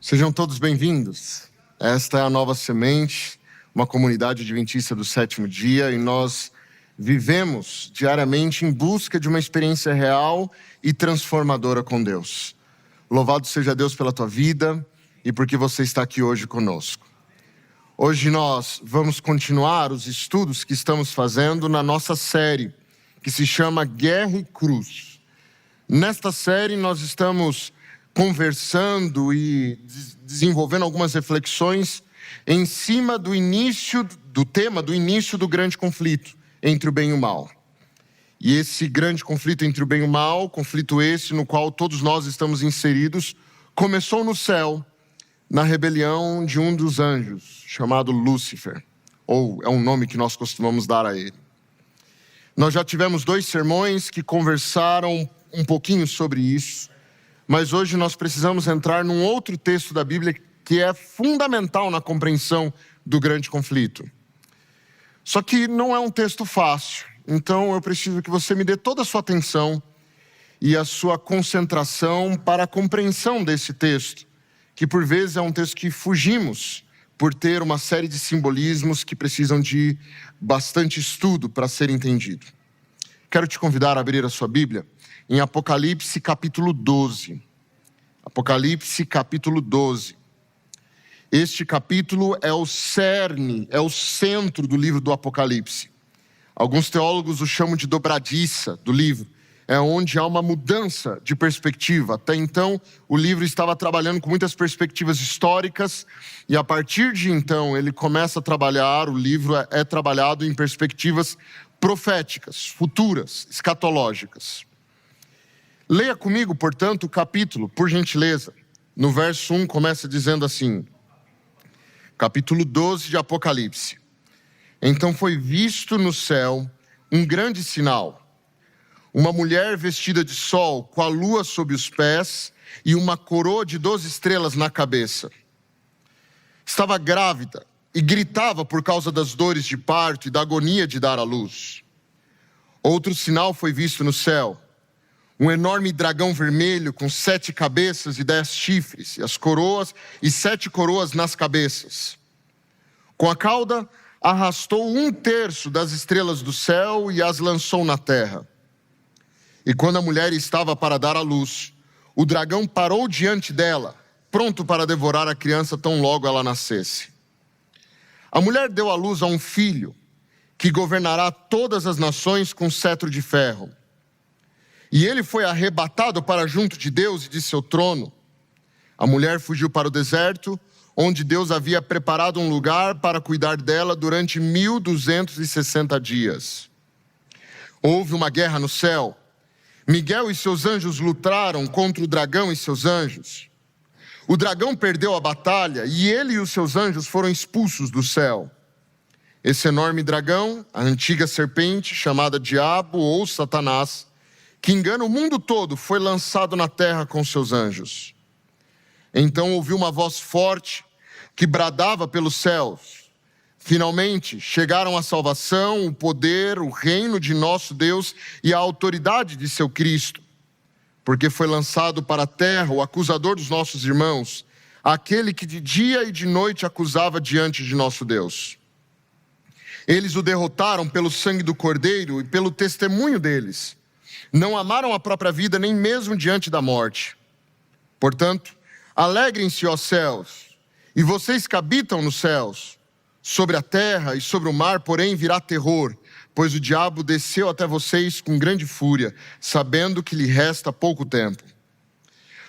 Sejam todos bem-vindos. Esta é a Nova Semente, uma comunidade adventista do sétimo dia, e nós vivemos diariamente em busca de uma experiência real e transformadora com Deus. Louvado seja Deus pela tua vida e porque você está aqui hoje conosco. Hoje nós vamos continuar os estudos que estamos fazendo na nossa série, que se chama Guerra e Cruz. Nesta série nós estamos conversando e desenvolvendo algumas reflexões em cima do início do tema, do início do grande conflito entre o bem e o mal. E esse grande conflito entre o bem e o mal, conflito esse no qual todos nós estamos inseridos, começou no céu, na rebelião de um dos anjos, chamado Lúcifer, ou é um nome que nós costumamos dar a ele. Nós já tivemos 2 sermões que conversaram um pouquinho sobre isso, mas hoje nós precisamos entrar num outro texto da Bíblia que é fundamental na compreensão do grande conflito. Só que não é um texto fácil, então eu preciso que você me dê toda a sua atenção e a sua concentração para a compreensão desse texto, que por vezes é um texto que fugimos por ter uma série de simbolismos que precisam de bastante estudo para ser entendido. Quero te convidar a abrir a sua Bíblia em Apocalipse capítulo 12. Apocalipse capítulo 12. Este capítulo é o cerne, é o centro do livro do Apocalipse. Alguns teólogos o chamam de dobradiça do livro. É onde há uma mudança de perspectiva. Até então, o livro estava trabalhando com muitas perspectivas históricas, e a partir de então, ele começa a trabalhar, o livro é trabalhado em perspectivas proféticas, futuras, escatológicas. Leia comigo, portanto, o capítulo, por gentileza. No verso 1 começa dizendo assim, capítulo 12 de Apocalipse. Então foi visto no céu um grande sinal. Uma mulher vestida de sol, com a lua sob os pés e uma coroa de 12 estrelas na cabeça. Estava grávida e gritava por causa das dores de parto e da agonia de dar à luz. Outro sinal foi visto no céu. Um enorme dragão vermelho com 7 cabeças e 10 chifres, e as coroas e 7 coroas nas cabeças. Com a cauda arrastou 1/3 das estrelas do céu e as lançou na terra. E quando a mulher estava para dar à luz, o dragão parou diante dela, pronto para devorar a criança tão logo ela nascesse. A mulher deu à luz a um filho, que governará todas as nações com cetro de ferro. E ele foi arrebatado para junto de Deus e de seu trono. A mulher fugiu para o deserto, onde Deus havia preparado um lugar para cuidar dela durante 1260 dias. Houve uma guerra no céu. Miguel e seus anjos lutaram contra o dragão e seus anjos. O dragão perdeu a batalha e ele e os seus anjos foram expulsos do céu. Esse enorme dragão, a antiga serpente, chamada Diabo ou Satanás, que engana o mundo todo, foi lançado na terra com seus anjos. Então ouviu uma voz forte que bradava pelos céus. Finalmente chegaram a salvação, o poder, o reino de nosso Deus e a autoridade de seu Cristo. Porque foi lançado para a terra o acusador dos nossos irmãos, aquele que de dia e de noite acusava diante de nosso Deus. Eles o derrotaram pelo sangue do Cordeiro e pelo testemunho deles. Não amaram a própria vida nem mesmo diante da morte. Portanto, alegrem-se, ó céus, e vocês que habitam nos céus. Sobre a terra e sobre o mar, porém, virá terror, pois o diabo desceu até vocês com grande fúria, sabendo que lhe resta pouco tempo.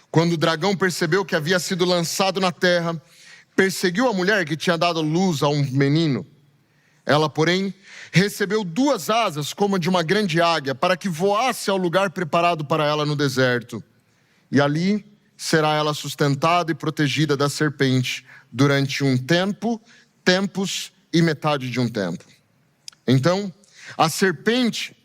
Quando o dragão percebeu que havia sido lançado na terra, perseguiu a mulher que tinha dado luz a um menino. Ela, porém, recebeu 2 asas como a de uma grande águia, para que voasse ao lugar preparado para ela no deserto. E ali será ela sustentada e protegida da serpente durante um tempo, tempos e metade de um tempo. Então, a serpente,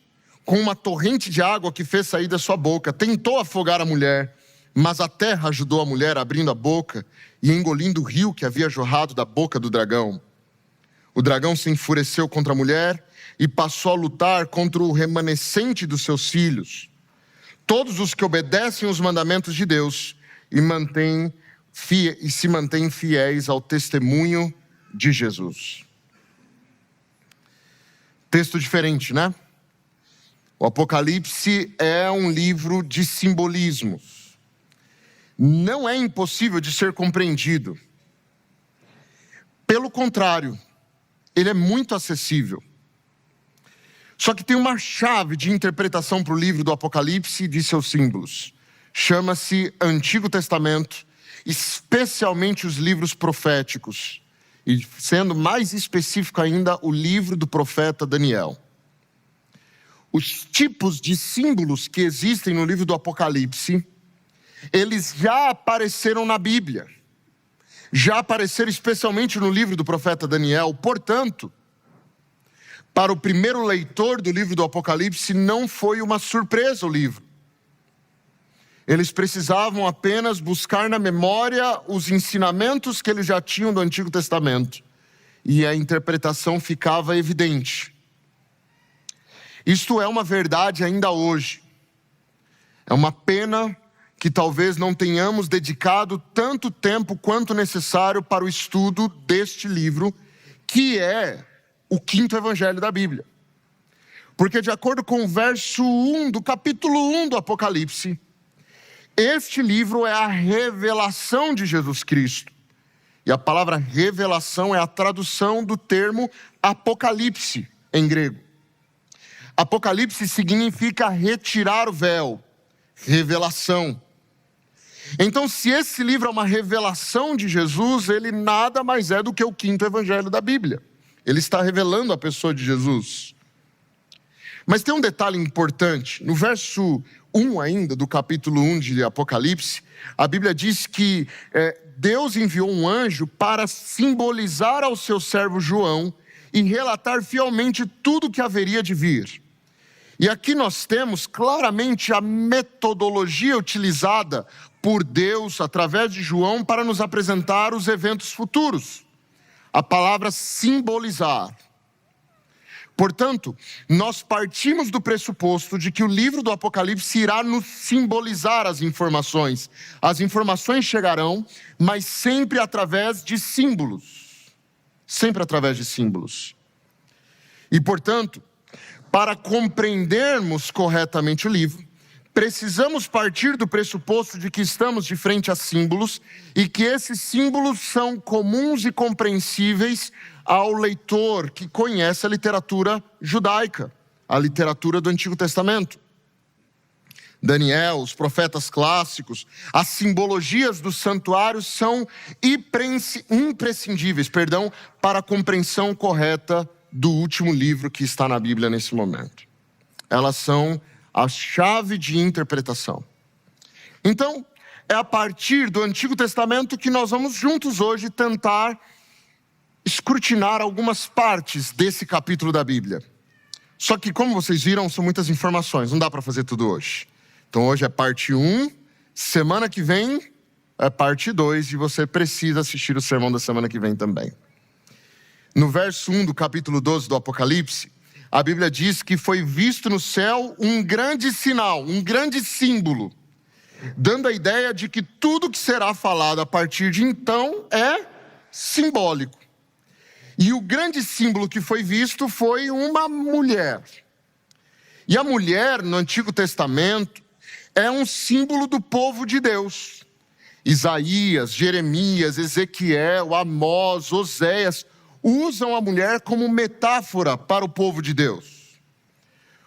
com uma torrente de água que fez sair da sua boca, tentou afogar a mulher, mas a terra ajudou a mulher abrindo a boca e engolindo o rio que havia jorrado da boca do dragão. O dragão se enfureceu contra a mulher e passou a lutar contra o remanescente dos seus filhos. Todos os que obedecem os mandamentos de Deus e mantêm e se mantêm fiéis ao testemunho de Jesus. Texto diferente, né? O Apocalipse é um livro de simbolismos. Não é impossível de ser compreendido. Pelo contrário, ele é muito acessível. Só que tem uma chave de interpretação para o livro do Apocalipse e de seus símbolos. Chama-se Antigo Testamento, especialmente os livros proféticos. E sendo mais específico ainda, o livro do profeta Daniel. Os tipos de símbolos que existem no livro do Apocalipse, eles já apareceram na Bíblia. Já apareceram especialmente no livro do profeta Daniel. Portanto, para o primeiro leitor do livro do Apocalipse, não foi uma surpresa o livro. Eles precisavam apenas buscar na memória os ensinamentos que eles já tinham do Antigo Testamento. E a interpretação ficava evidente. Isto é uma verdade ainda hoje. É uma pena que talvez não tenhamos dedicado tanto tempo quanto necessário para o estudo deste livro, que é o quinto evangelho da Bíblia. Porque de acordo com o verso 1 do capítulo 1 do Apocalipse, este livro é a revelação de Jesus Cristo. E a palavra revelação é a tradução do termo Apocalipse em grego. Apocalipse significa retirar o véu, revelação. Então, se esse livro é uma revelação de Jesus, ele nada mais é do que o quinto evangelho da Bíblia. Ele está revelando a pessoa de Jesus. Mas tem um detalhe importante. No verso 1 ainda, do capítulo 1 de Apocalipse, a Bíblia diz que Deus enviou um anjo para simbolizar ao seu servo João e relatar fielmente tudo o que haveria de vir. E aqui nós temos claramente a metodologia utilizada por Deus através de João para nos apresentar os eventos futuros. A palavra simbolizar. Portanto, nós partimos do pressuposto de que o livro do Apocalipse irá nos simbolizar as informações. As informações chegarão, mas sempre através de símbolos. Sempre através de símbolos. E, portanto, para compreendermos corretamente o livro, precisamos partir do pressuposto de que estamos de frente a símbolos e que esses símbolos são comuns e compreensíveis ao leitor que conhece a literatura judaica, a literatura do Antigo Testamento. Daniel, os profetas clássicos, as simbologias dos santuários são imprescindíveis, para a compreensão correta do último livro que está na Bíblia nesse momento. Elas são a chave de interpretação. Então, é a partir do Antigo Testamento que nós vamos juntos hoje tentar escrutinar algumas partes desse capítulo da Bíblia. Só que, como vocês viram, são muitas informações, não dá para fazer tudo hoje. Então hoje é parte 1, semana que vem é parte 2 e você precisa assistir o sermão da semana que vem também. No verso 1 do capítulo 12 do Apocalipse, a Bíblia diz que foi visto no céu um grande sinal, um grande símbolo, dando a ideia de que tudo que será falado a partir de então é simbólico. E o grande símbolo que foi visto foi uma mulher. E a mulher, no Antigo Testamento, é um símbolo do povo de Deus. Isaías, Jeremias, Ezequiel, Amós, Oséias usam a mulher como metáfora para o povo de Deus.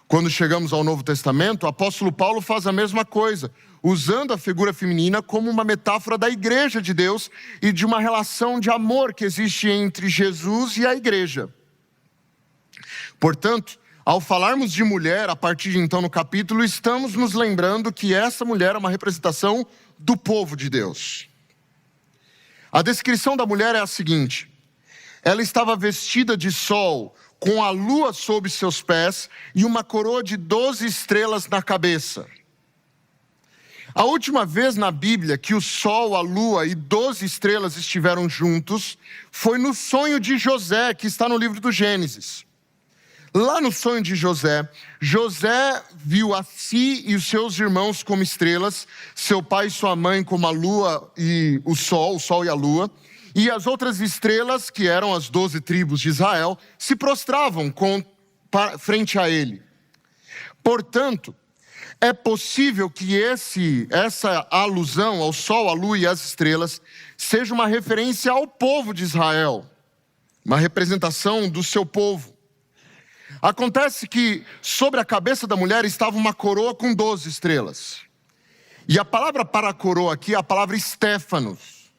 Quando chegamos ao Novo Testamento, o apóstolo Paulo faz a mesma coisa, usando a figura feminina como uma metáfora da igreja de Deus e de uma relação de amor que existe entre Jesus e a igreja. Portanto, ao falarmos de mulher, a partir de então no capítulo, estamos nos lembrando que essa mulher é uma representação do povo de Deus. A descrição da mulher é a seguinte: ela estava vestida de sol, com a lua sob seus pés e uma coroa de 12 estrelas na cabeça. A última vez na Bíblia que o sol, a lua e 12 estrelas estiveram juntos foi no sonho de José, que está no livro do Gênesis. Lá no sonho de José, José viu a si e os seus irmãos como estrelas, seu pai e sua mãe como a lua e o sol e a lua, e as outras estrelas, que eram as 12 tribos de Israel, se prostravam frente a ele. Portanto, é possível que essa alusão ao sol, à lua e às estrelas seja uma referência ao povo de Israel, uma representação do seu povo. Acontece que sobre a cabeça da mulher estava uma coroa com 12 estrelas. E a palavra para a coroa aqui é a palavra Stéfanos.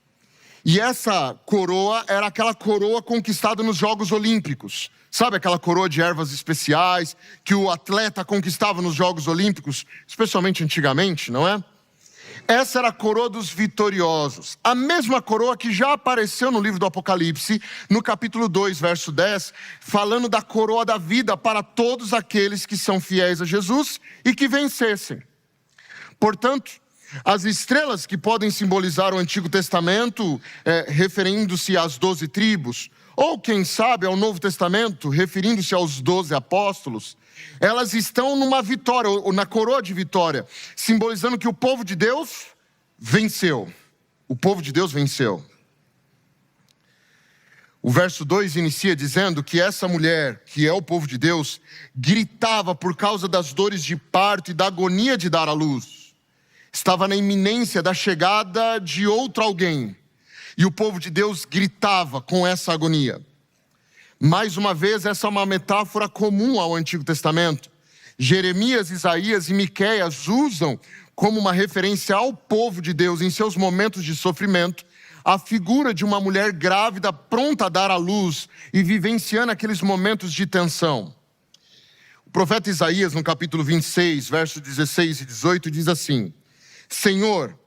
E essa coroa era aquela coroa conquistada nos Jogos Olímpicos. Sabe aquela coroa de ervas especiais que o atleta conquistava nos Jogos Olímpicos, especialmente antigamente, não é? Essa era a coroa dos vitoriosos. A mesma coroa que já apareceu no livro do Apocalipse, no capítulo 2, verso 10, falando da coroa da vida para todos aqueles que são fiéis a Jesus e que vencessem. Portanto, as estrelas que podem simbolizar o Antigo Testamento, referindo-se às 12 tribos, ou quem sabe ao Novo Testamento, referindo-se aos 12 apóstolos, elas estão numa vitória, ou na coroa de vitória, simbolizando que o povo de Deus venceu. O povo de Deus venceu. O verso 2 inicia dizendo que essa mulher, que é o povo de Deus, gritava por causa das dores de parto e da agonia de dar à luz. Estava na iminência da chegada de outro alguém. E o povo de Deus gritava com essa agonia. Mais uma vez, essa é uma metáfora comum ao Antigo Testamento. Jeremias, Isaías e Miqueias usam como uma referência ao povo de Deus em seus momentos de sofrimento, a figura de uma mulher grávida pronta a dar à luz e vivenciando aqueles momentos de tensão. O profeta Isaías, no capítulo 26, versos 16 e 18, diz assim: Senhor,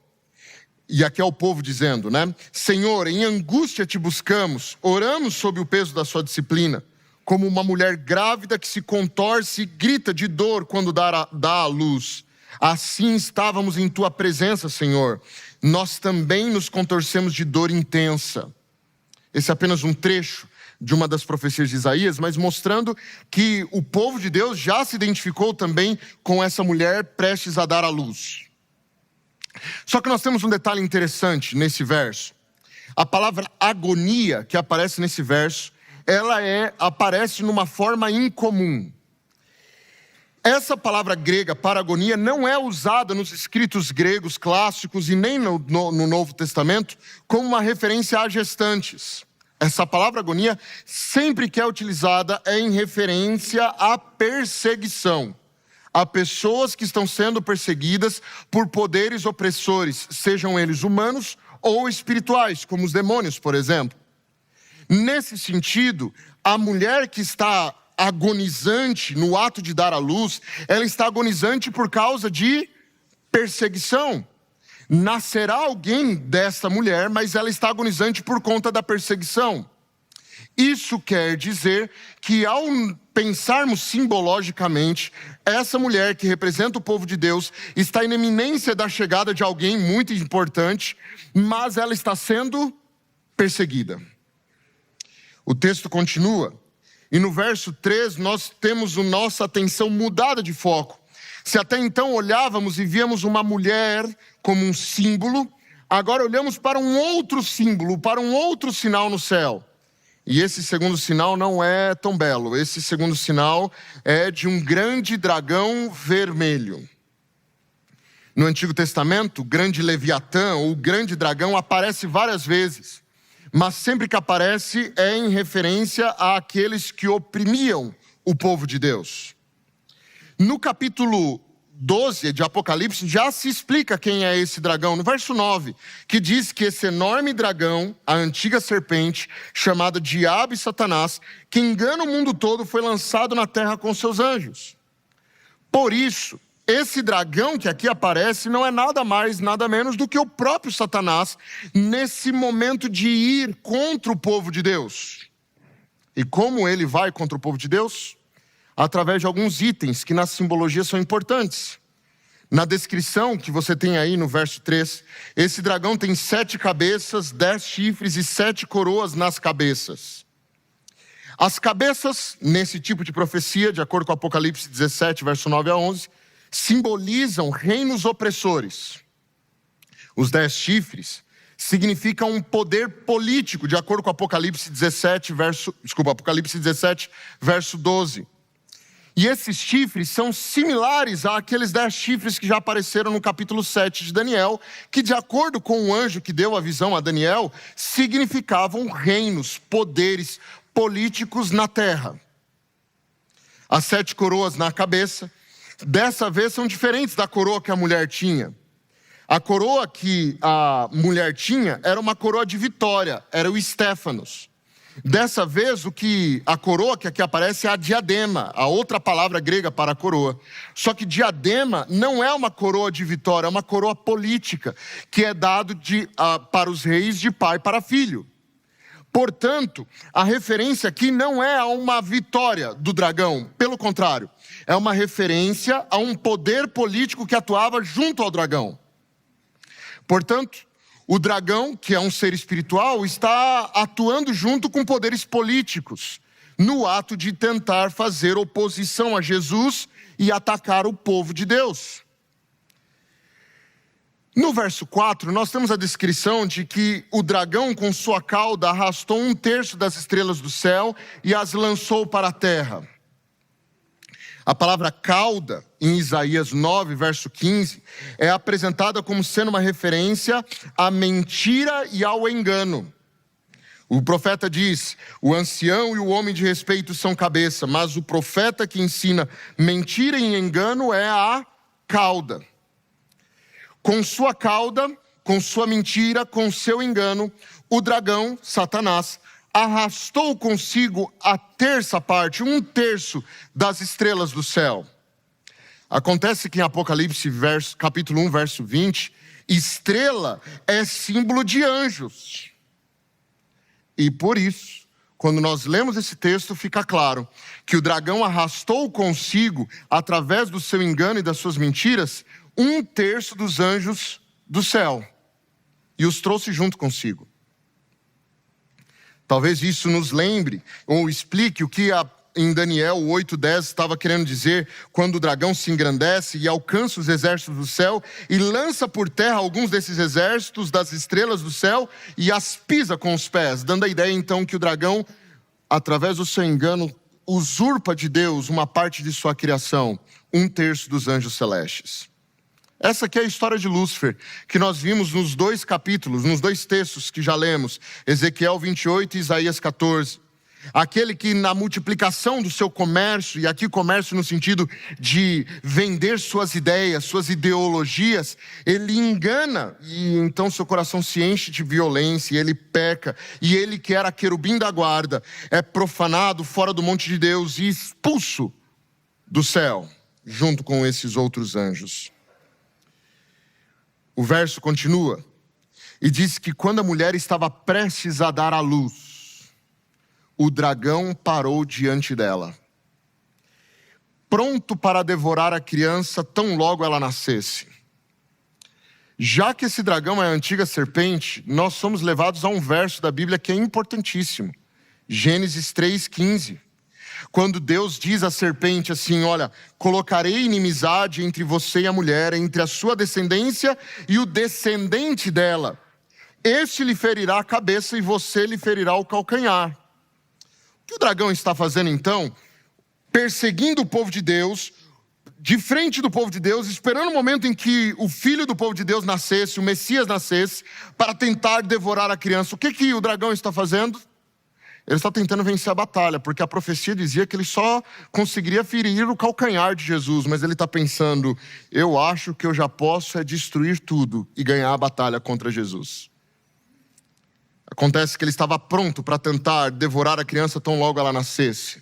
e aqui é o povo dizendo, né? Senhor, em angústia te buscamos, oramos sob o peso da sua disciplina, como uma mulher grávida que se contorce e grita de dor quando dá à luz. Assim estávamos em tua presença, Senhor. Nós também nos contorcemos de dor intensa. Esse é apenas um trecho de uma das profecias de Isaías, mas mostrando que o povo de Deus já se identificou também com essa mulher prestes a dar à luz. Só que nós temos um detalhe interessante nesse verso. A palavra agonia que aparece nesse verso, ela aparece numa forma incomum. Essa palavra grega para agonia não é usada nos escritos gregos clássicos e nem no Novo Testamento como uma referência a gestantes. Essa palavra agonia, sempre que é utilizada, é em referência à perseguição. Há pessoas que estão sendo perseguidas por poderes opressores, sejam eles humanos ou espirituais, como os demônios, por exemplo. Nesse sentido, a mulher que está agonizante no ato de dar à luz, ela está agonizante por causa de perseguição. Nascerá alguém dessa mulher, mas ela está agonizante por conta da perseguição. Isso quer dizer que ao pensarmos simbologicamente, essa mulher que representa o povo de Deus está em iminência da chegada de alguém muito importante, mas ela está sendo perseguida. O texto continua, e no verso 3 nós temos a nossa atenção mudada de foco. Se até então olhávamos e víamos uma mulher como um símbolo, agora olhamos para um outro símbolo, para um outro sinal no céu. E esse segundo sinal não é tão belo. Esse segundo sinal é de um grande dragão vermelho. No Antigo Testamento, o grande Leviatã, ou o grande dragão, aparece várias vezes. Mas sempre que aparece é em referência àqueles que oprimiam o povo de Deus. No capítulo 12 de Apocalipse já se explica quem é esse dragão, no verso 9, que diz que esse enorme dragão, a antiga serpente, chamada Diabo e Satanás, que engana o mundo todo, foi lançado na terra com seus anjos. Por isso, esse dragão que aqui aparece não é nada mais, nada menos do que o próprio Satanás, nesse momento de ir contra o povo de Deus. E como ele vai contra o povo de Deus? Através de alguns itens que na simbologia são importantes. Na descrição que você tem aí no verso 3, esse dragão tem 7 cabeças, 10 chifres e 7 coroas nas cabeças. As cabeças, nesse tipo de profecia, de acordo com Apocalipse 17, verso 9 a 11, simbolizam reinos opressores. Os 10 chifres significam um poder político, de acordo com Apocalipse 17, verso 12. E esses chifres são similares àqueles 10 chifres que já apareceram no capítulo 7 de Daniel, que, de acordo com o anjo que deu a visão a Daniel, significavam reinos, poderes políticos na terra. As 7 coroas na cabeça, dessa vez são diferentes da coroa que a mulher tinha. A coroa que a mulher tinha era uma coroa de vitória, era o Stéfanos. Dessa vez, a coroa que aqui aparece é a diadema, a outra palavra grega para a coroa. Só que diadema não é uma coroa de vitória, é uma coroa política, que é dado para os reis de pai para filho. Portanto, a referência aqui não é a uma vitória do dragão, pelo contrário, é uma referência a um poder político que atuava junto ao dragão. Portanto, o dragão, que é um ser espiritual, está atuando junto com poderes políticos, no ato de tentar fazer oposição a Jesus e atacar o povo de Deus. No verso 4, nós temos a descrição de que o dragão com sua cauda arrastou 1/3 das estrelas do céu e as lançou para a terra. A palavra cauda, em Isaías 9, verso 15, é apresentada como sendo uma referência à mentira e ao engano. O profeta diz: o ancião e o homem de respeito são cabeça, mas o profeta que ensina mentira e engano é a cauda. Com sua cauda, com sua mentira, com seu engano, o dragão, Satanás, arrastou consigo a 1/3 das estrelas do céu. Acontece que em Apocalipse, capítulo 1, verso 20, estrela é símbolo de anjos. E por isso, quando nós lemos esse texto, fica claro que o dragão arrastou consigo, através do seu engano e das suas mentiras, 1/3 dos anjos do céu. E os trouxe junto consigo. Talvez isso nos lembre ou explique o que em Daniel 8:10 estava querendo dizer quando o dragão se engrandece e alcança os exércitos do céu e lança por terra alguns desses exércitos das estrelas do céu e as pisa com os pés, dando a ideia então que o dragão, através do seu engano, usurpa de Deus uma parte de sua criação, 1/3 dos anjos celestes. Essa aqui é a história de Lúcifer, que nós vimos nos 2 capítulos, nos 2 textos que já lemos, Ezequiel 28 e Isaías 14. Aquele que na multiplicação do seu comércio, e aqui comércio no sentido de vender suas ideias, suas ideologias, ele engana e então seu coração se enche de violência, e ele peca, e ele que era querubim da guarda, é profanado fora do monte de Deus e expulso do céu, junto com esses outros anjos. O verso continua e diz que quando a mulher estava prestes a dar à luz, o dragão parou diante dela, pronto para devorar a criança tão logo ela nascesse. Já que esse dragão é a antiga serpente, nós somos levados a um verso da Bíblia que é importantíssimo. Gênesis 3:15. Quando Deus diz à serpente assim: olha, colocarei inimizade entre você e a mulher, entre a sua descendência e o descendente dela. Este lhe ferirá a cabeça e você lhe ferirá o calcanhar. O que o dragão está fazendo então? Perseguindo o povo de Deus, de frente do povo de Deus, esperando o momento em que o filho do povo de Deus nascesse, o Messias nascesse, para tentar devorar a criança. O que o dragão está fazendo? Ele está tentando vencer a batalha, porque a profecia dizia que ele só conseguiria ferir o calcanhar de Jesus, mas ele está pensando: eu acho que eu já posso destruir tudo e ganhar a batalha contra Jesus. Acontece que ele estava pronto para tentar devorar a criança tão logo ela nascesse.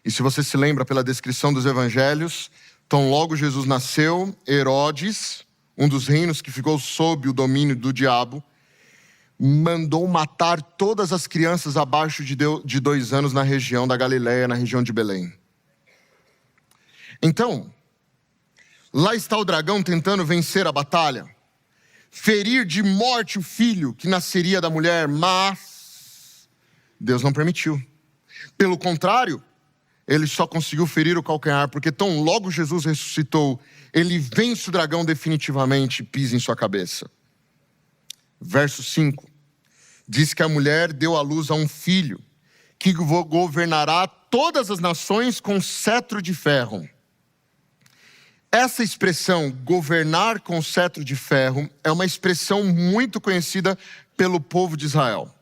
E se você se lembra pela descrição dos evangelhos, tão logo Jesus nasceu, Herodes, um dos reinos que ficou sob o domínio do diabo, mandou matar todas as crianças abaixo de 2 anos na região da Galileia, na região de Belém. Então, lá está o dragão tentando vencer a batalha, ferir de morte o filho que nasceria da mulher, mas Deus não permitiu. Pelo contrário, ele só conseguiu ferir o calcanhar, porque tão logo Jesus ressuscitou, ele vence o dragão definitivamente e pisa em sua cabeça. Verso 5, diz que a mulher deu à luz a um filho, que governará todas as nações com cetro de ferro. Essa expressão, governar com cetro de ferro, é uma expressão muito conhecida pelo povo de Israel.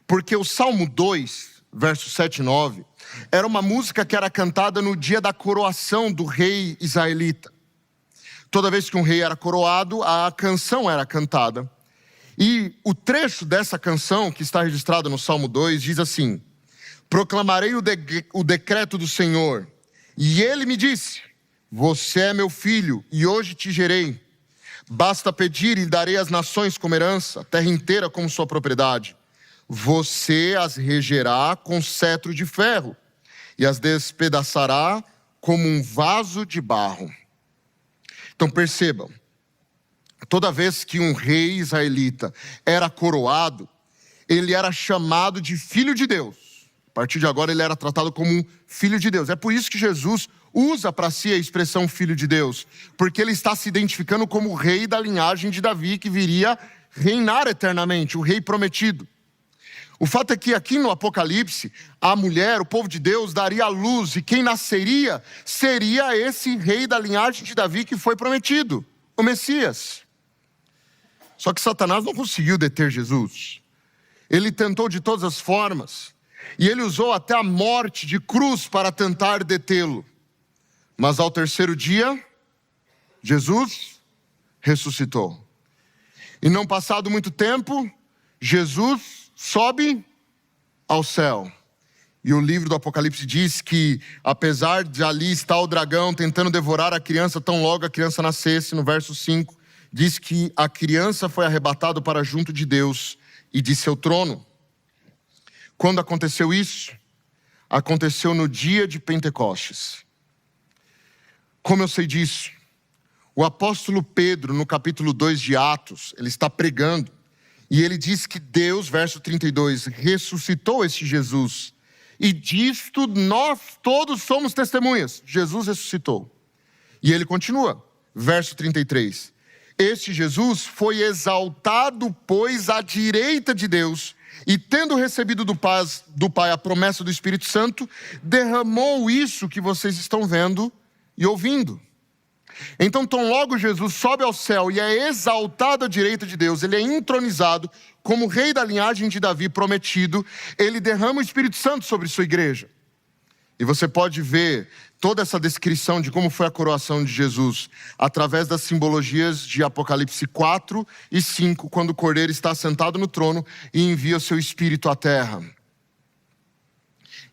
Porque o Salmo 2, versos 7 e 9, era uma música que era cantada no dia da coroação do rei israelita. Toda vez que um rei era coroado, a canção era cantada. E o trecho dessa canção, que está registrado no Salmo 2, diz assim: proclamarei o decreto do Senhor, e ele me disse: você é meu filho, e hoje te gerei. Basta pedir e darei as nações como herança, a terra inteira como sua propriedade. Você as regerá com cetro de ferro, e as despedaçará como um vaso de barro. Então percebam, toda vez que um rei israelita era coroado, ele era chamado de filho de Deus. A partir de agora ele era tratado como um filho de Deus. É por isso que Jesus usa para si a expressão filho de Deus, porque ele está se identificando como o rei da linhagem de Davi, que viria reinar eternamente, o rei prometido. O fato é que aqui no Apocalipse, a mulher, o povo de Deus, daria à luz, e quem nasceria seria esse rei da linhagem de Davi que foi prometido, o Messias. Só que Satanás não conseguiu deter Jesus. Ele tentou de todas as formas, e ele usou até a morte de cruz para tentar detê-lo. Mas ao terceiro dia, Jesus ressuscitou. E não passado muito tempo, Jesus sobe ao céu. E o livro do Apocalipse diz que, apesar de ali estar o dragão tentando devorar a criança, tão logo a criança nascesse, no verso 5, diz que a criança foi arrebatada para junto de Deus e de seu trono. Quando aconteceu isso? Aconteceu no dia de Pentecostes. Como eu sei disso? O apóstolo Pedro, no capítulo 2 de Atos, ele está pregando, e ele diz que Deus, verso 32, ressuscitou este Jesus, e disto nós todos somos testemunhas. Jesus ressuscitou. E ele continua, verso 33, este Jesus foi exaltado, pois, à direita de Deus, e tendo recebido do Pai a promessa do Espírito Santo, derramou isso que vocês estão vendo e ouvindo. Então, tão logo Jesus sobe ao céu e é exaltado à direita de Deus, ele é entronizado como rei da linhagem de Davi prometido, ele derrama o Espírito Santo sobre sua igreja. E você pode ver toda essa descrição de como foi a coroação de Jesus através das simbologias de Apocalipse 4 e 5, quando o Cordeiro está sentado no trono e envia o seu Espírito à terra.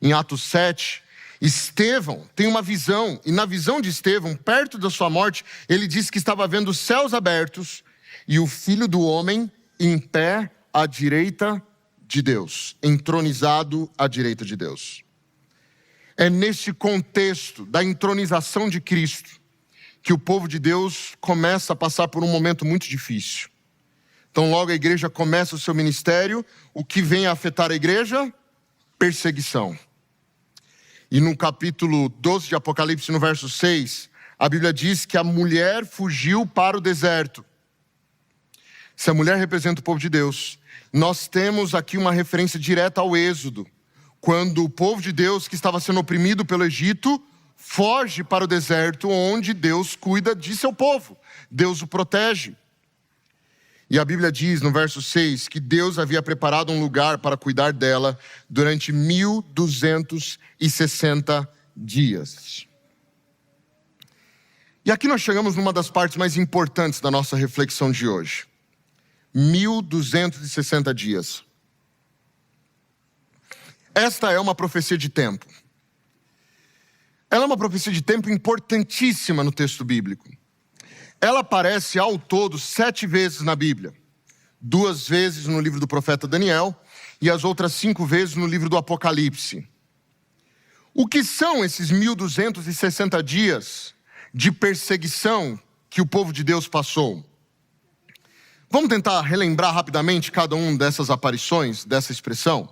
Em Atos 7, Estevão tem uma visão, e na visão de Estevão, perto da sua morte, ele diz que estava vendo os céus abertos e o Filho do Homem em pé à direita de Deus, entronizado à direita de Deus. É nesse contexto da entronização de Cristo que o povo de Deus começa a passar por um momento muito difícil. Então logo a igreja começa o seu ministério, o que vem a afetar a igreja? Perseguição. E no capítulo 12 de Apocalipse, no verso 6, a Bíblia diz que a mulher fugiu para o deserto. Se a mulher representa o povo de Deus, nós temos aqui uma referência direta ao Êxodo, quando o povo de Deus que estava sendo oprimido pelo Egito, foge para o deserto onde Deus cuida de seu povo. Deus o protege. E a Bíblia diz no verso 6 que Deus havia preparado um lugar para cuidar dela durante 1260 dias. E aqui nós chegamos numa das partes mais importantes da nossa reflexão de hoje. 1260 dias. Esta é uma profecia de tempo. Ela é uma profecia de tempo importantíssima no texto bíblico. Ela aparece ao todo 7 vezes na Bíblia. 2 vezes no livro do profeta Daniel e as outras 5 vezes no livro do Apocalipse. O que são esses 1260 dias de perseguição que o povo de Deus passou? Vamos tentar relembrar rapidamente cada uma dessas aparições, dessa expressão?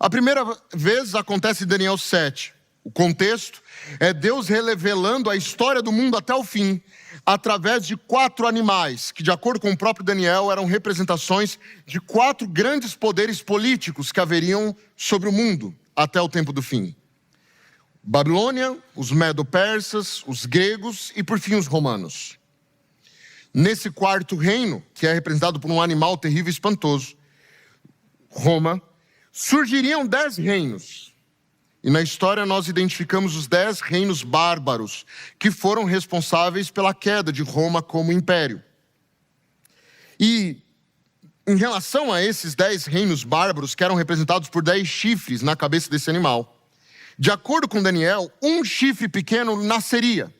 A primeira vez acontece em Daniel 7. O contexto é Deus revelando a história do mundo até o fim, através de 4 animais, que de acordo com o próprio Daniel, eram representações de 4 grandes poderes políticos que haveriam sobre o mundo até o tempo do fim. Babilônia, os medo-persas, os gregos e por fim os romanos. Nesse 4º reino, que é representado por um animal terrível e espantoso, Roma, surgiriam 10 reinos. E na história nós identificamos os 10 reinos bárbaros que foram responsáveis pela queda de Roma como império. E em relação a esses 10 reinos bárbaros que eram representados por 10 chifres na cabeça desse animal, de acordo com Daniel, um chifre pequeno nasceria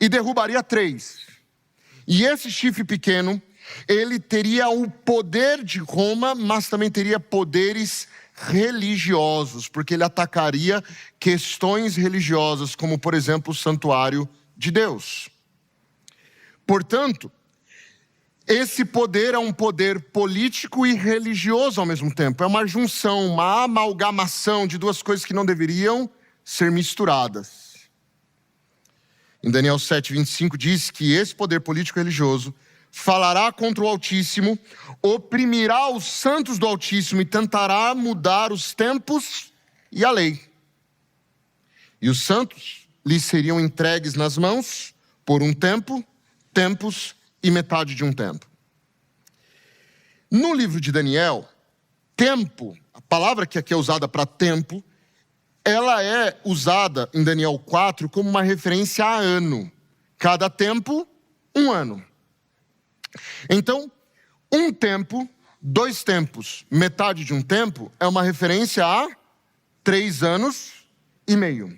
e derrubaria 3. E esse chifre pequeno, ele teria o poder de Roma, mas também teria poderes religiosos, porque ele atacaria questões religiosas, como por exemplo o santuário de Deus. Portanto, esse poder é um poder político e religioso ao mesmo tempo. É uma junção, uma amalgamação de 2 coisas que não deveriam ser misturadas. Em Daniel 7:25 diz que esse poder político e religioso falará contra o Altíssimo, oprimirá os santos do Altíssimo e tentará mudar os tempos e a lei. E os santos lhes seriam entregues nas mãos por um tempo, tempos e metade de um tempo. No livro de Daniel, tempo, a palavra que aqui é usada para tempo, ela é usada em Daniel 4 como uma referência a ano. Cada tempo, um ano. Então, um tempo, 2 tempos, metade de um tempo, é uma referência a 3 anos e meio.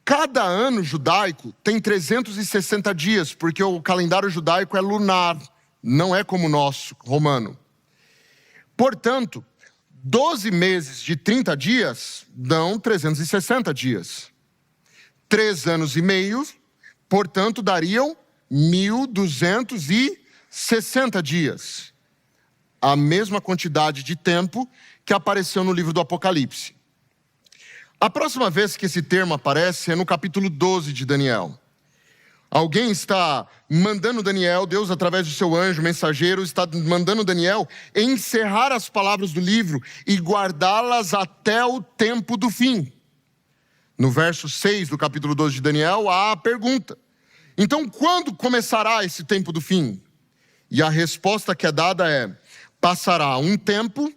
Cada ano judaico tem 360 dias, porque o calendário judaico é lunar, não é como o nosso, romano. Portanto, 12 meses de 30 dias dão 360 dias. 3 anos e meio, portanto, dariam 1.260 dias. A mesma quantidade de tempo que apareceu no livro do Apocalipse. A próxima vez que esse termo aparece é no capítulo 12 de Daniel. Alguém está mandando Daniel, Deus através do seu anjo mensageiro, está mandando Daniel encerrar as palavras do livro e guardá-las até o tempo do fim. No verso 6 do capítulo 12 de Daniel, há a pergunta: então quando começará esse tempo do fim? E a resposta que é dada é: passará um tempo,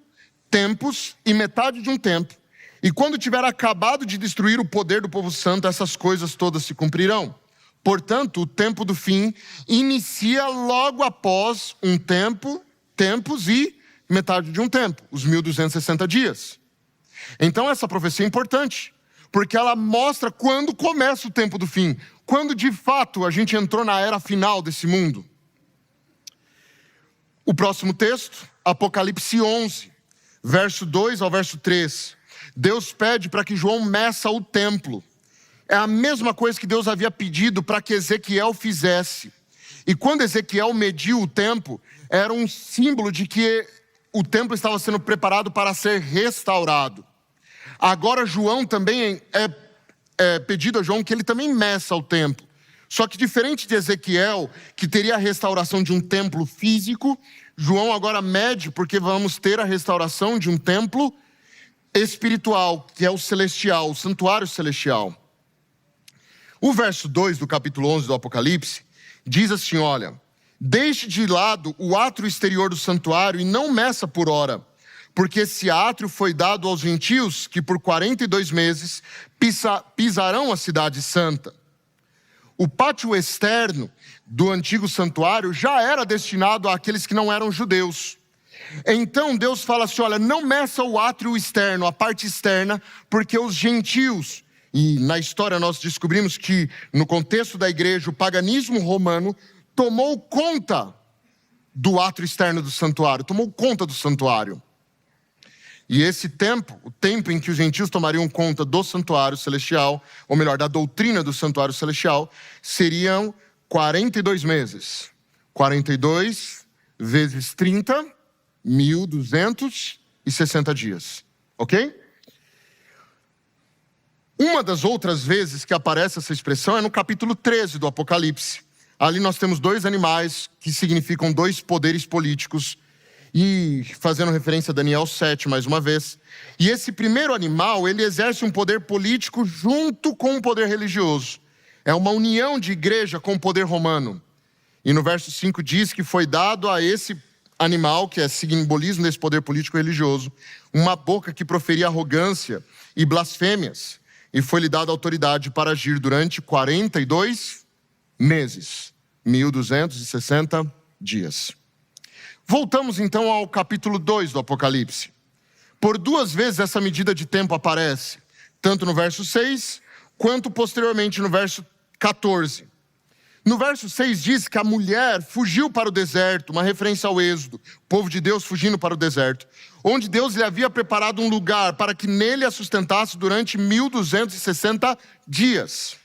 tempos e metade de um tempo. E quando tiver acabado de destruir o poder do povo santo, essas coisas todas se cumprirão. Portanto, o tempo do fim inicia logo após um tempo, tempos e metade de um tempo, os 1.260 dias. Então essa profecia é importante, porque ela mostra quando começa o tempo do fim, quando de fato a gente entrou na era final desse mundo. O próximo texto, Apocalipse 11, verso 2 ao verso 3. Deus pede para que João meça o templo. É a mesma coisa que Deus havia pedido para que Ezequiel fizesse. E quando Ezequiel mediu o templo, era um símbolo de que o templo estava sendo preparado para ser restaurado. Agora João também é pedido a João que ele também meça o templo. Só que diferente de Ezequiel, que teria a restauração de um templo físico, João agora mede, porque vamos ter a restauração de um templo espiritual, que é o celestial, o santuário celestial. O verso 2 do capítulo 11 do Apocalipse diz assim, olha: deixe de lado o átrio exterior do santuário e não meça por hora, porque esse átrio foi dado aos gentios que por 42 meses pisarão a cidade santa. O pátio externo do antigo santuário já era destinado àqueles que não eram judeus. Então Deus fala assim, olha, não meça o átrio externo, a parte externa, porque os gentios, e na história nós descobrimos que no contexto da igreja o paganismo romano tomou conta do átrio externo do santuário, tomou conta do santuário. E esse tempo, o tempo em que os gentios tomariam conta do santuário celestial, ou melhor, da doutrina do santuário celestial, seriam 42 meses. 42 vezes 30, 1.260 dias. ok? Uma das outras vezes que aparece essa expressão é no capítulo 13 do Apocalipse. Ali nós temos dois animais que significam dois poderes políticos, e fazendo referência a Daniel 7 mais uma vez. E esse primeiro animal, ele exerce um poder político junto com um poder religioso. É uma união de igreja com o poder romano. E no verso 5 diz que foi dado a esse animal, que é simbolismo desse poder político religioso, uma boca que proferia arrogância e blasfêmias. E foi-lhe dada autoridade para agir durante 42 meses, 1260 dias. Voltamos então ao capítulo 2 do Apocalipse. Por duas vezes essa medida de tempo aparece, tanto no verso 6, quanto posteriormente no verso 14. No verso 6 diz que a mulher fugiu para o deserto, uma referência ao Êxodo, o povo de Deus fugindo para o deserto, onde Deus lhe havia preparado um lugar para que nele a sustentasse durante 1260 dias.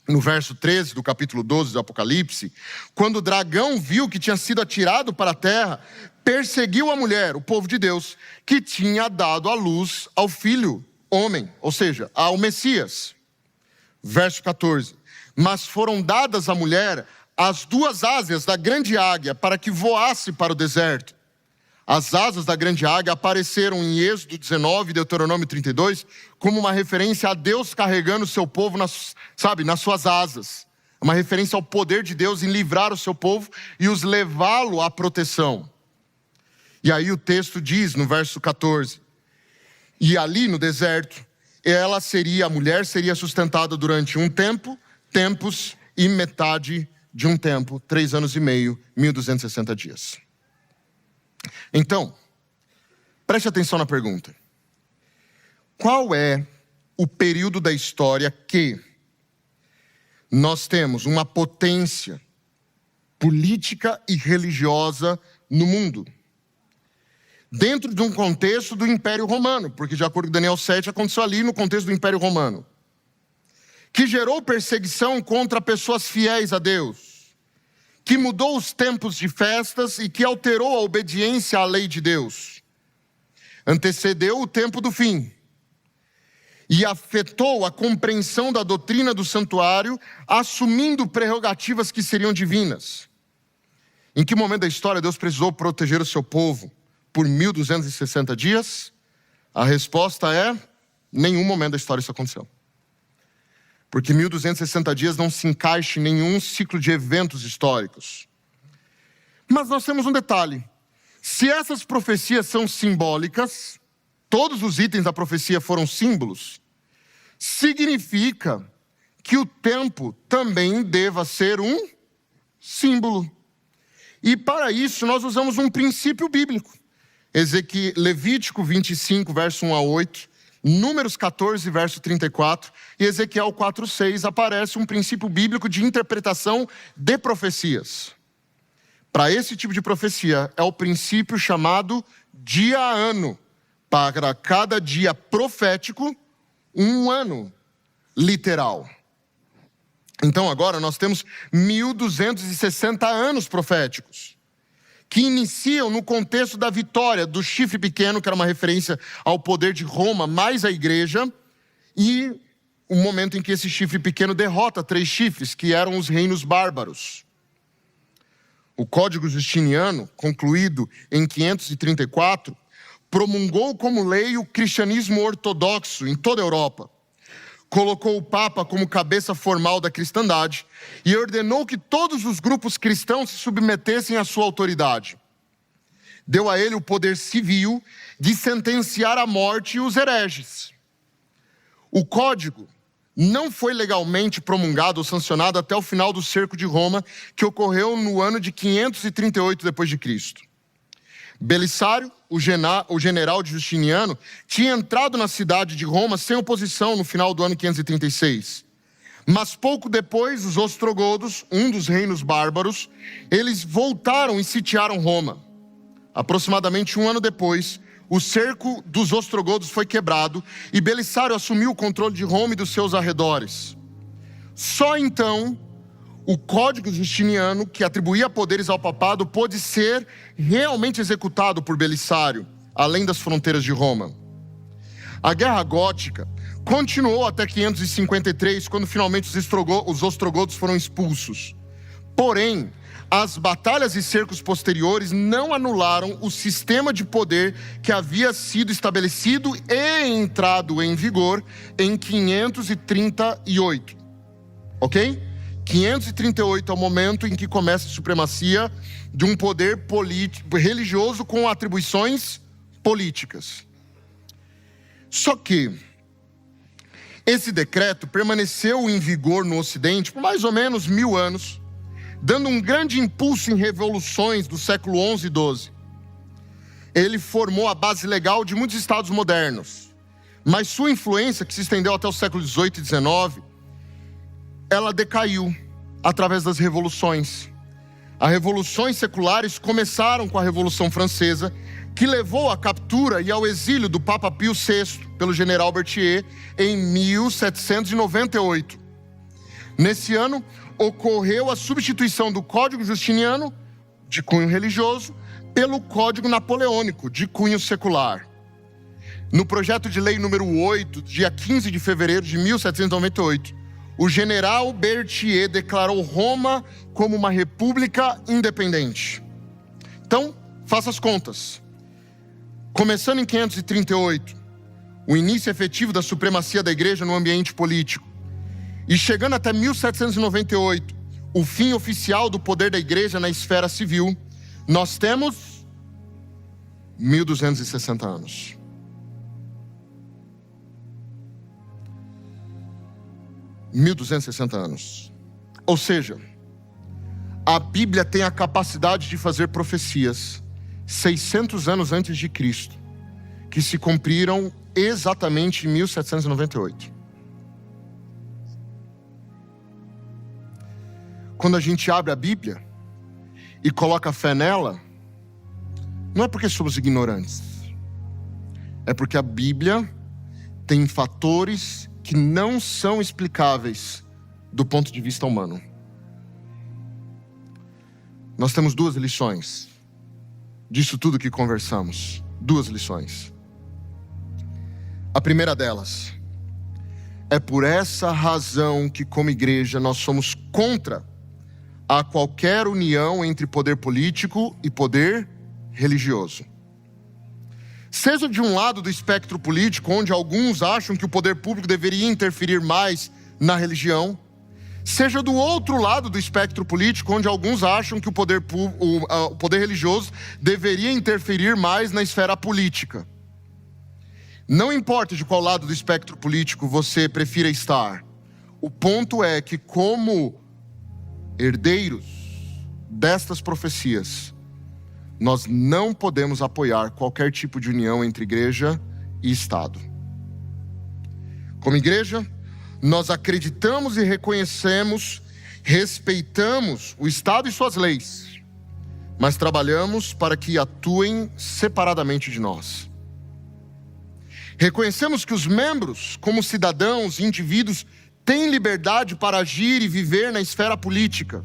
No verso 13 do capítulo 12 do Apocalipse, quando o dragão viu que tinha sido atirado para a terra, perseguiu a mulher, o povo de Deus, que tinha dado à luz ao filho homem, ou seja, ao Messias. Verso 14, mas foram dadas à mulher as duas asas da grande águia para que voasse para o deserto. As asas da grande águia apareceram em Êxodo 19 e Deuteronômio 32 como uma referência a Deus carregando o seu povo nas suas asas. Uma referência ao poder de Deus em livrar o seu povo e os levá-lo à proteção. E aí o texto diz no verso 14, e ali no deserto, a mulher seria sustentada durante um tempo, tempos e metade de um tempo, 3 anos e meio, 1260 dias. Então, preste atenção na pergunta. Qual é o período da história que nós temos uma potência política e religiosa no mundo? Dentro de um contexto do Império Romano, porque de acordo com Daniel 7 aconteceu ali no contexto do Império Romano, que gerou perseguição contra pessoas fiéis a Deus, que mudou os tempos de festas e que alterou a obediência à lei de Deus. Antecedeu o tempo do fim e afetou a compreensão da doutrina do santuário, assumindo prerrogativas que seriam divinas. Em que momento da história Deus precisou proteger o seu povo por 1260 dias? A resposta é: nenhum momento da história isso aconteceu. Porque 1260 dias não se encaixa em nenhum ciclo de eventos históricos. Mas nós temos um detalhe. Se essas profecias são simbólicas, todos os itens da profecia foram símbolos, significa que o tempo também deva ser um símbolo. E para isso nós usamos um princípio bíblico. Levítico 25, verso 1 a 8, Números 14, verso 34, e Ezequiel 4:6 aparece um princípio bíblico de interpretação de profecias. Para esse tipo de profecia, é o princípio chamado dia-ano. Para cada dia profético, um ano literal. Então agora nós temos 1260 anos proféticos, que iniciam no contexto da vitória do chifre pequeno, que era uma referência ao poder de Roma, mais a igreja, e o momento em que esse chifre pequeno derrota 3 chifres, que eram os reinos bárbaros. O Código Justiniano, concluído em 534, promulgou como lei o cristianismo ortodoxo em toda a Europa. Colocou o Papa como cabeça formal da cristandade e ordenou que todos os grupos cristãos se submetessem à sua autoridade. Deu a ele o poder civil de sentenciar à morte os hereges. O código não foi legalmente promulgado ou sancionado até o final do cerco de Roma, que ocorreu no ano de 538 d.C. Belissário, o general de Justiniano, tinha entrado na cidade de Roma sem oposição no final do ano 536. Mas pouco depois, os ostrogodos, um dos reinos bárbaros, eles voltaram e sitiaram Roma. Aproximadamente um ano depois, o cerco dos ostrogodos foi quebrado e Belissário assumiu o controle de Roma e dos seus arredores. Só então, o Código Justiniano, que atribuía poderes ao papado, pôde ser realmente executado por Belissário, além das fronteiras de Roma. A Guerra Gótica continuou até 553, quando finalmente os ostrogodos foram expulsos. Porém, as batalhas e cercos posteriores não anularam o sistema de poder que havia sido estabelecido e entrado em vigor em 538. Ok? 538 é o momento em que começa a supremacia de um poder religioso com atribuições políticas. Só que esse decreto permaneceu em vigor no Ocidente por mais ou menos 1000 anos, dando um grande impulso em revoluções do século XI e XII. Ele formou a base legal de muitos estados modernos, mas sua influência, que se estendeu até o século XVIII e XIX, ela decaiu através das revoluções. As revoluções seculares começaram com a Revolução Francesa, que levou à captura e ao exílio do Papa Pio VI pelo general Berthier em 1798. Nesse ano, ocorreu a substituição do Código Justiniano, de cunho religioso, pelo Código Napoleônico, de cunho secular. No projeto de lei número 8, dia 15 de fevereiro de 1798, o general Berthier declarou Roma como uma república independente. Então, faça as contas. Começando em 538, o início efetivo da supremacia da igreja no ambiente político, e chegando até 1798, o fim oficial do poder da igreja na esfera civil, nós temos 1260 anos. Ou seja, a Bíblia tem a capacidade de fazer profecias 600 anos antes de Cristo, que se cumpriram exatamente em 1798. Quando a gente abre a Bíblia e coloca fé nela, não é porque somos ignorantes. É porque a Bíblia tem fatores que não são explicáveis do ponto de vista humano. Nós temos 2 lições disso tudo que conversamos. 2 lições. A primeira delas: é por essa razão que, como igreja, nós somos contra a qualquer união entre poder político e poder religioso. Seja de um lado do espectro político, onde alguns acham que o poder público deveria interferir mais na religião, seja do outro lado do espectro político, onde alguns acham que o poder religioso deveria interferir mais na esfera política. Não importa de qual lado do espectro político você prefira estar, o ponto é que, como herdeiros destas profecias, nós não podemos apoiar qualquer tipo de união entre igreja e Estado. Como igreja, nós acreditamos e reconhecemos, respeitamos o Estado e suas leis, mas trabalhamos para que atuem separadamente de nós. Reconhecemos que os membros, como cidadãos e indivíduos, têm liberdade para agir e viver na esfera política,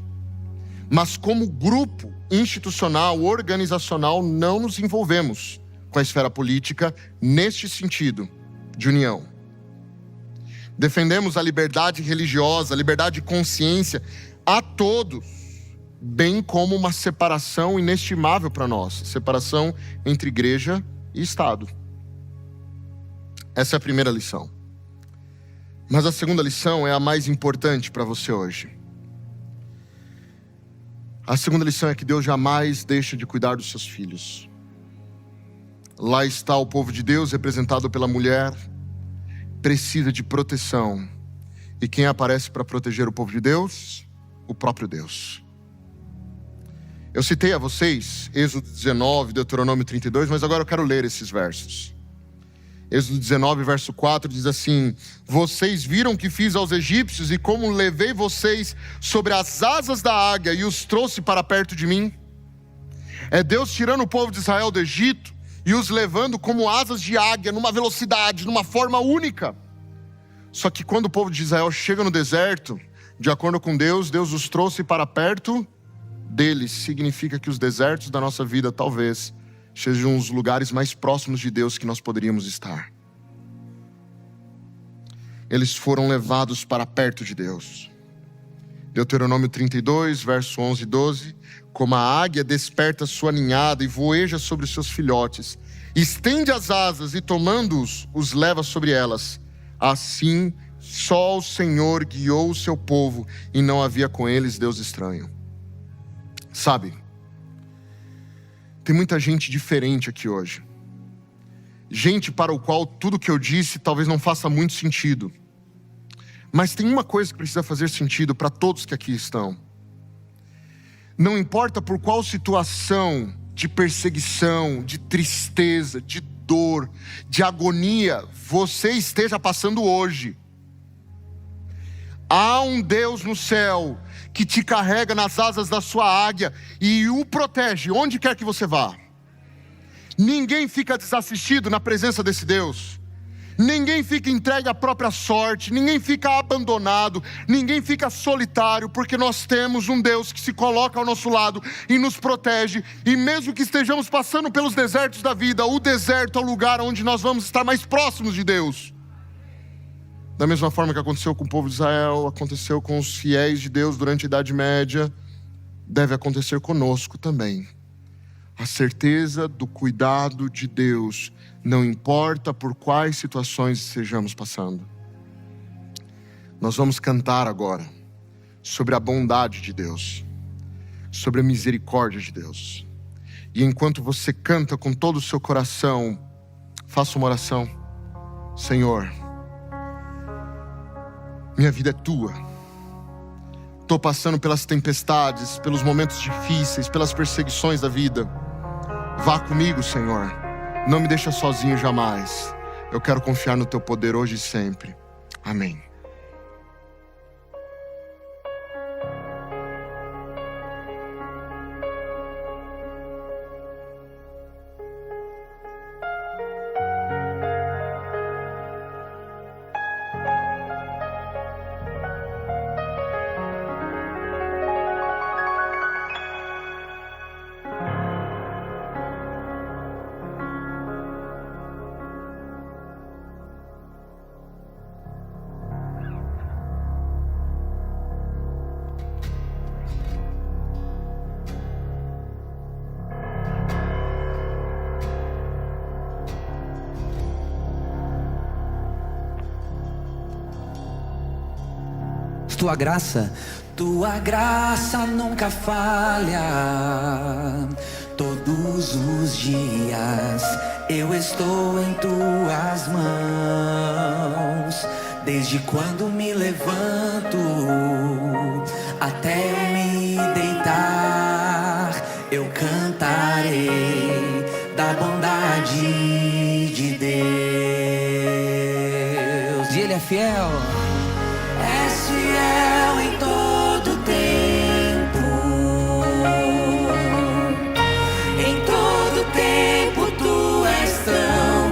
mas como grupo institucional, organizacional, não nos envolvemos com a esfera política neste sentido de união. Defendemos a liberdade religiosa, a liberdade de consciência a todos, bem como uma separação inestimável para nós, separação entre igreja e Estado. Essa é a primeira lição. Mas a segunda lição é a mais importante para você hoje. A segunda lição é que Deus jamais deixa de cuidar dos seus filhos. Lá está o povo de Deus, representado pela mulher, precisa de proteção. E quem aparece para proteger o povo de Deus? O próprio Deus. Eu citei a vocês Êxodo 19, Deuteronômio 32, mas agora eu quero ler esses versos. Êxodo 19, verso 4 diz assim: vocês viram que fiz aos egípcios e como levei vocês sobre as asas da águia e os trouxe para perto de mim? É Deus tirando o povo de Israel do Egito e os levando como asas de águia, numa velocidade, numa forma única. Só que quando o povo de Israel chega no deserto, de acordo com Deus, Deus os trouxe para perto deles. Significa que os desertos da nossa vida talvez sejam os lugares mais próximos de Deus que nós poderíamos estar. eles foram levados para perto de Deus. Deuteronômio 32, verso 11 e 12. Como a águia desperta sua ninhada e voeja sobre os seus filhotes, estende as asas e tomando-os, os leva sobre elas. Assim, só o Senhor guiou o seu povo e não havia com eles Deus estranho. Sabe, tem muita gente diferente aqui hoje. Gente para o qual tudo que eu disse talvez não faça muito sentido. Mas tem uma coisa que precisa fazer sentido para todos que aqui estão. Não importa por qual situação de perseguição, de tristeza, de dor, de agonia você esteja passando hoje. Há um Deus no céu que te carrega nas asas da sua águia e o protege onde quer que você vá. Ninguém fica desassistido na presença desse Deus. Ninguém fica entregue à própria sorte, ninguém fica abandonado, ninguém fica solitário, porque nós temos um Deus que se coloca ao nosso lado e nos protege. E mesmo que estejamos passando pelos desertos da vida, o deserto é o lugar onde nós vamos estar mais próximos de Deus. Da mesma forma que aconteceu com o povo de Israel, aconteceu com os fiéis de Deus durante a Idade Média, deve acontecer conosco também. A certeza do cuidado de Deus, não importa por quais situações estejamos passando. Nós vamos cantar agora sobre a bondade de Deus, sobre a misericórdia de Deus. E enquanto você canta com todo o seu coração, faça uma oração. Senhor, minha vida é tua. Estou passando pelas tempestades, pelos momentos difíceis, pelas perseguições da vida. Vá comigo, Senhor. Não me deixa sozinho jamais. Eu quero confiar no teu poder hoje e sempre. Amém. Tua graça nunca falha. Todos os dias eu estou em tuas mãos. Desde quando me levanto até me deitar, eu cantarei da bondade de Deus. E Ele é fiel. És fiel em todo tempo. Em todo tempo tu és tão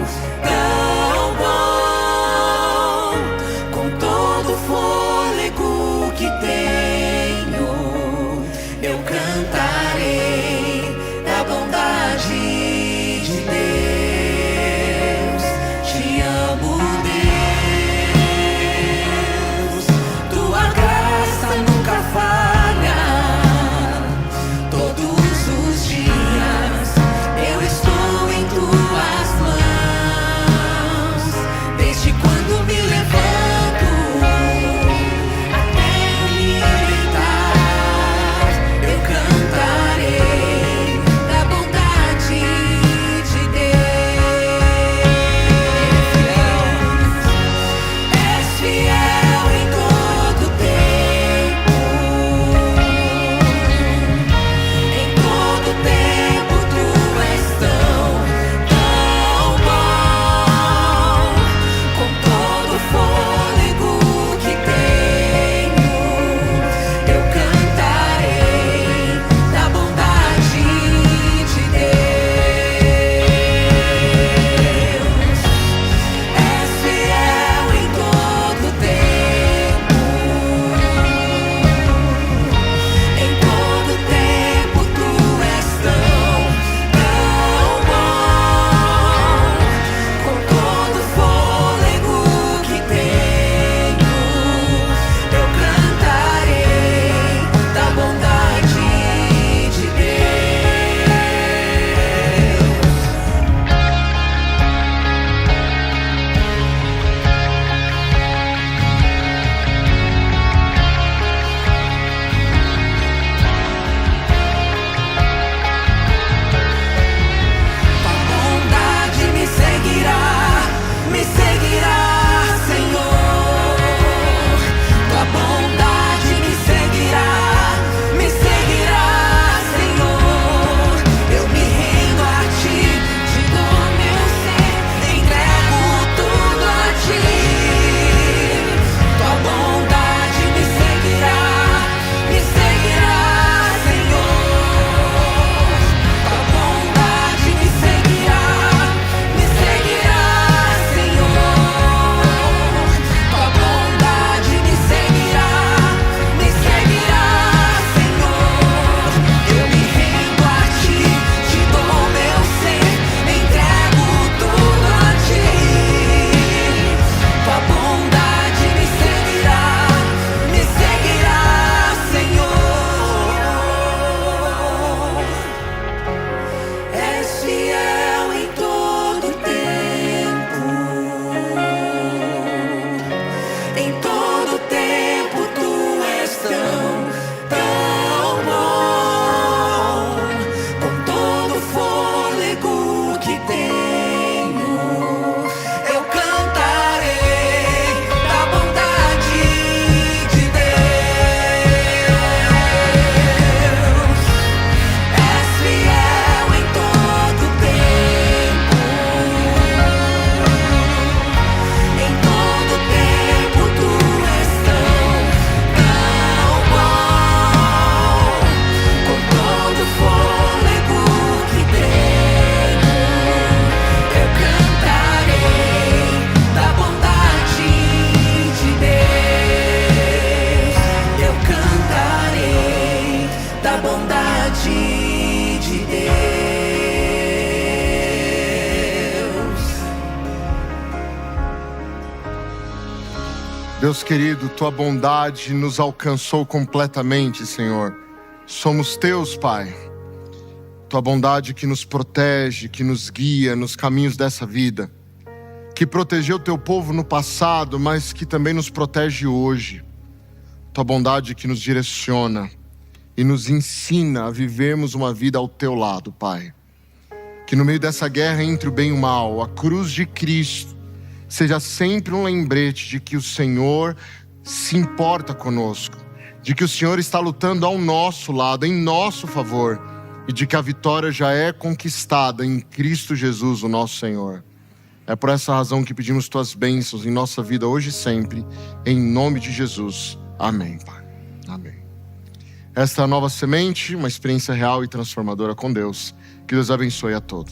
bom. Com todo o fôlego que tenho, eu cantarei da bondade de Deus. Te amo, Deus. Deus querido, tua bondade nos alcançou completamente, Senhor. Somos teus, Pai. Tua bondade que nos protege, que nos guia nos caminhos dessa vida, que protegeu teu povo no passado, mas que também nos protege hoje. Tua bondade que nos direciona e nos ensina a vivermos uma vida ao teu lado, Pai. Que no meio dessa guerra entre o bem e o mal, a cruz de Cristo seja sempre um lembrete de que o Senhor se importa conosco, de que o Senhor está lutando ao nosso lado, em nosso favor, e de que a vitória já é conquistada em Cristo Jesus, o nosso Senhor. É por essa razão que pedimos tuas bênçãos em nossa vida hoje e sempre, em nome de Jesus. Amém, Pai. Amém. Esta é a Nova Semente, uma experiência real e transformadora com Deus. Que Deus abençoe a todos.